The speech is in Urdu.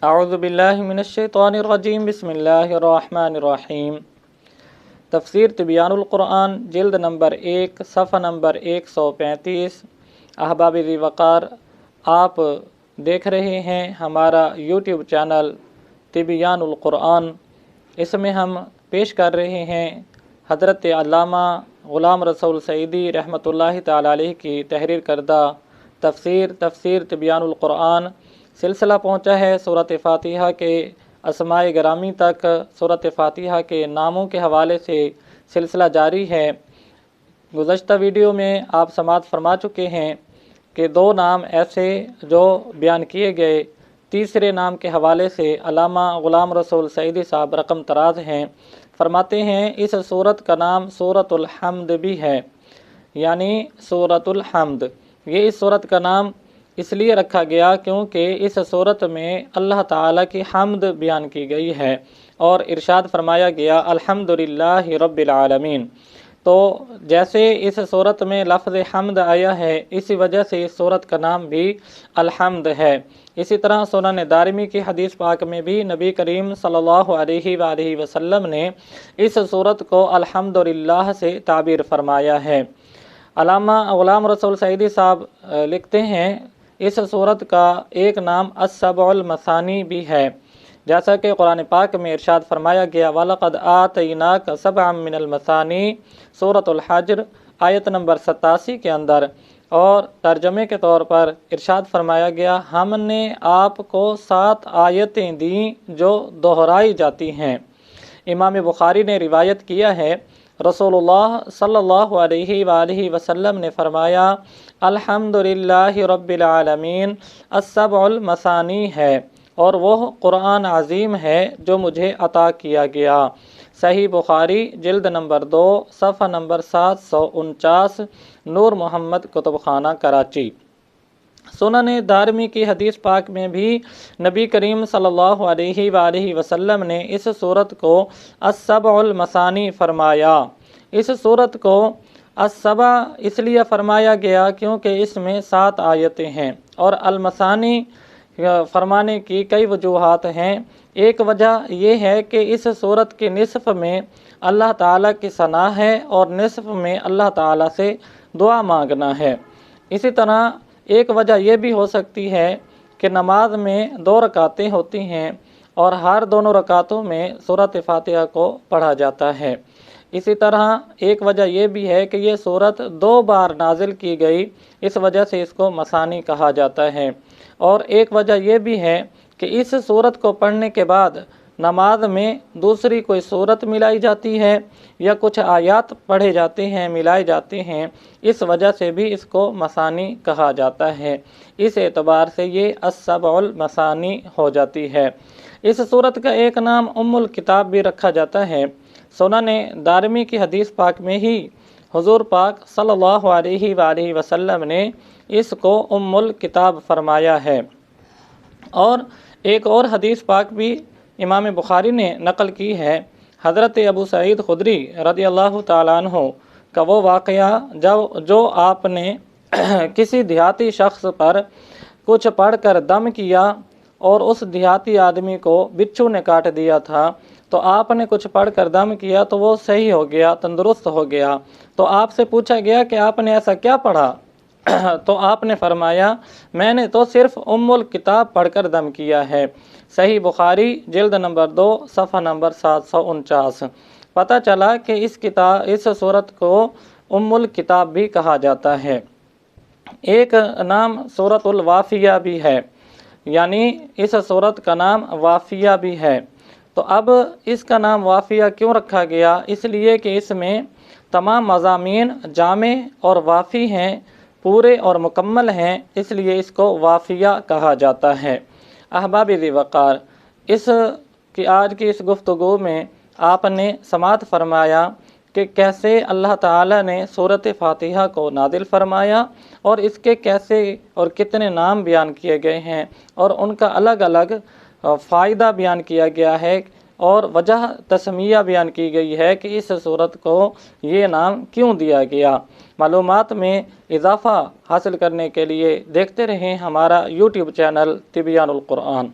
اعوذ باللہ من الشیطان الرجیم بسم اللہ الرحمن الرحیم۔ تفسیر تبیان القرآن جلد نمبر 1 صفحہ نمبر 135۔ احباب ذی وقار، آپ دیکھ رہے ہیں ہمارا یوٹیوب چینل تبیان القرآن۔ اس میں ہم پیش کر رہے ہیں حضرت علامہ غلام رسول سعیدی رحمۃ اللہ تعالی علیہ کی تحریر کردہ تفسیر تبیان القرآن۔ سلسلہ پہنچا ہے سورۃ فاتحہ کے اسماء گرامی تک۔ سورۃ فاتحہ کے ناموں کے حوالے سے سلسلہ جاری ہے۔ گزشتہ ویڈیو میں آپ سماعت فرما چکے ہیں کہ 2 نام ایسے جو بیان کیے گئے۔ تیسرے نام کے حوالے سے علامہ غلام رسول سعیدی صاحب رقم طراز ہیں، فرماتے ہیں اس سورت کا نام سورۃ الحمد بھی ہے، یعنی سورۃ الحمد۔ یہ اس سورت کا نام اس لیے رکھا گیا کیونکہ اس سورت میں اللہ تعالیٰ کی حمد بیان کی گئی ہے اور ارشاد فرمایا گیا الحمدللہ رب العالمین۔ تو جیسے اس سورت میں لفظ حمد آیا ہے، اسی وجہ سے اس سورت کا نام بھی الحمد ہے۔ اسی طرح سنن دارمی کی حدیث پاک میں بھی نبی کریم صلی اللہ علیہ وآلہ وسلم نے اس سورت کو الحمدللہ سے تعبیر فرمایا ہے۔ علامہ غلام رسول سعیدی صاحب لکھتے ہیں اس سورت کا ایک نام السبع المثانی بھی ہے، جیسا کہ قرآن پاک میں ارشاد فرمایا گیا وَلَقَدْ آتَيْنَاكَ سَبْعًا مِّنَ الْمَثَانِي سورۃ الحجر آیت نمبر 87 کے اندر، اور ترجمے کے طور پر ارشاد فرمایا گیا ہم نے آپ کو 7 آیتیں دیں جو دہرائی جاتی ہیں۔ امام بخاری نے روایت کیا ہے رسول اللہ صلی اللہ علیہ وآلہ وسلم نے فرمایا الحمدللہ رب العالمین السبع المثانی ہے، اور وہ قرآن عظیم ہے جو مجھے عطا کیا گیا۔ صحیح بخاری جلد نمبر 2 صفحہ نمبر 749، نور محمد کتب خانہ کراچی۔ سنن دارمی کی حدیث پاک میں بھی نبی کریم صلی اللہ علیہ وآلہ وسلم نے اس سورت کو السبع المثانی فرمایا۔ اس سورت کو السبع اس لیے فرمایا گیا کیونکہ اس میں 7 آیتیں ہیں، اور المثانی فرمانے کی کئی وجوہات ہیں۔ ایک وجہ یہ ہے کہ اس سورت کے نصف میں اللہ تعالیٰ کی ثنا ہے اور نصف میں اللہ تعالیٰ سے دعا مانگنا ہے۔ اسی طرح ایک وجہ یہ بھی ہو سکتی ہے کہ نماز میں 2 رکعتیں ہوتی ہیں اور ہر دونوں رکعتوں میں سورۃ فاتحہ کو پڑھا جاتا ہے۔ اسی طرح ایک وجہ یہ بھی ہے کہ یہ سورت 2 بار نازل کی گئی، اس وجہ سے اس کو مثانی کہا جاتا ہے۔ اور ایک وجہ یہ بھی ہے کہ اس سورت کو پڑھنے کے بعد نماز میں دوسری کوئی سورت ملائی جاتی ہے یا کچھ آیات پڑھے جاتے ہیں، ملائے جاتے ہیں، اس وجہ سے بھی اس کو مثانی کہا جاتا ہے۔ اس اعتبار سے یہ السبع المثانی ہو جاتی ہے۔ اس سورت کا ایک نام ام الکتاب بھی رکھا جاتا ہے۔ سنن دارمی کی حدیث پاک میں ہی حضور پاک صلی اللہ علیہ وآلہ وسلم نے اس کو ام الکتاب فرمایا ہے۔ اور ایک اور حدیث پاک بھی امام بخاری نے نقل کی ہے، حضرت ابو سعید خدری رضی اللہ تعالیٰ عنہ کا وہ واقعہ جو آپ نے کسی دیہاتی شخص پر کچھ پڑھ کر دم کیا اور اس دیہاتی آدمی کو بچھو نے کاٹ دیا تھا، تو آپ نے کچھ پڑھ کر دم کیا تو وہ صحیح ہو گیا، تندرست ہو گیا۔ تو آپ سے پوچھا گیا کہ آپ نے ایسا کیا پڑھا؟ تو آپ نے فرمایا میں نے تو صرف ام الکتاب پڑھ کر دم کیا ہے۔ صحیح بخاری جلد نمبر 2 صفحہ نمبر 749۔ پتہ چلا کہ اس سورت کو ام الکتاب بھی کہا جاتا ہے۔ ایک نام سورۃ الوافیہ بھی ہے، یعنی اس سورت کا نام وافیہ بھی ہے۔ تو اب اس کا نام وافیہ کیوں رکھا گیا؟ اس لیے کہ اس میں تمام مضامین جامع اور وافی ہیں، پورے اور مکمل ہیں، اس لیے اس کو وافیہ کہا جاتا ہے۔ احباب ذی وقار، آج کی اس گفتگو میں آپ نے سماعت فرمایا کہ کیسے اللہ تعالیٰ نے سورۃ فاتحہ کو نازل فرمایا اور اس کے کیسے اور کتنے نام بیان کیے گئے ہیں اور ان کا الگ الگ فائدہ بیان کیا گیا ہے، اور وجہ تسمیہ بیان کی گئی ہے کہ اس سورت کو یہ نام کیوں دیا گیا۔ معلومات میں اضافہ حاصل کرنے کے لیے دیکھتے رہیں ہمارا یوٹیوب چینل تبیان القرآن۔